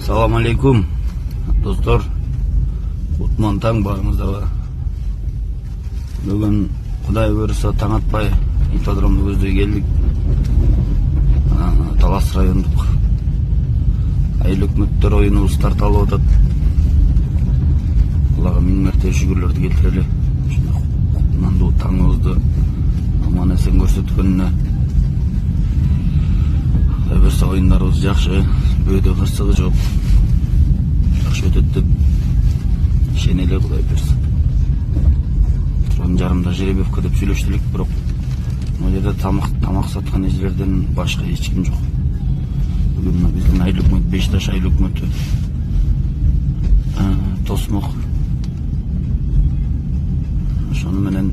Assalamu alaikum dostlar. Kutman taң barыңыздарга. Бүгін Құдай бұйырса таң атпай ипподромды көздөй келдік. Талас райондық айыл өкмөттөр ойыны старт алып атат. Аллага миң мәрте шүгүрлөрдү келтирели. Кутмандуу таңыбызды аман эсен көрсөткөнүнө. Құдай бұйырса ойындарыбыз жакшы, бөөдө кырсыгы жок. Жакшы өтөт деп ишенели Құдай бұйырса. Жарымда жеребевка деп сүйлөштүлүк, бирок мына жерде тамак саткан эжелерден башка эч ким жок. Бүгүн биздин айыл өкмөт, Бешташ айыл өкмөтү тосмок. Ошону менен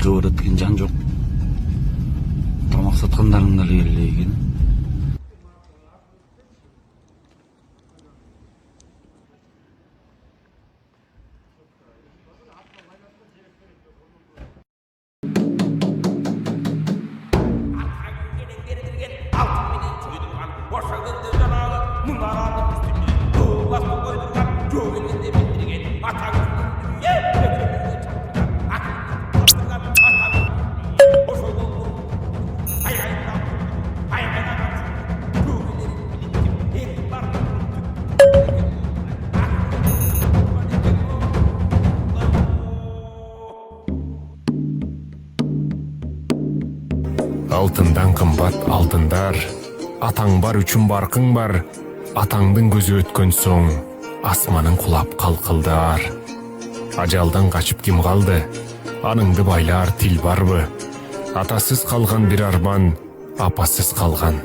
кыбыр эткен жан жок. Тамак саткандардын да эле экен. Алтындан кымбат алтындар, атаң бар үчүн баркың бар, атаңдын көзү өткөн соң, асманын кулап калкылдар. Ажалдан качып ким калды, аныңды байлар тил барбы? Атасыз калган бир арман, апасыз калган.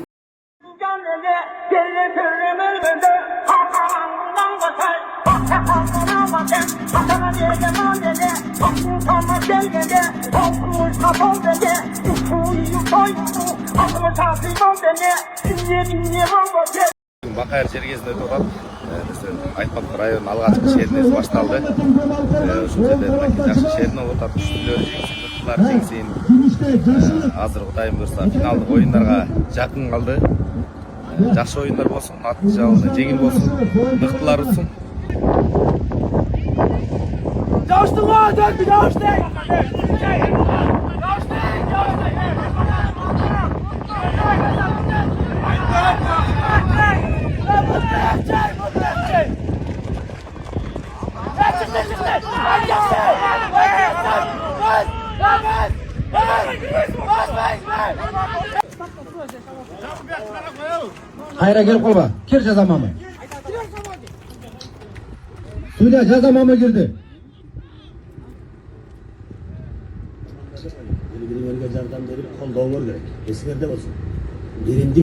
Бакайыр жергесинде өтүп атат. Айтпак район алгачкы шеринеси башталды. Ушул жерде жакшы шерин болуп атат. Үстүлөр жеңсиздиктер. Азыр Кудайым буйрса финалдык оюндарга жакын калды. Жакшы оюндар болсун, ат жабыны жеңил болсун, мыктылар утсун. Hayra gel kolba. Kir cazamamı. Söyle cazamamı girdi. Birbirine yardam verip kolda olur gerek. Eskilerde olsun. Yerinde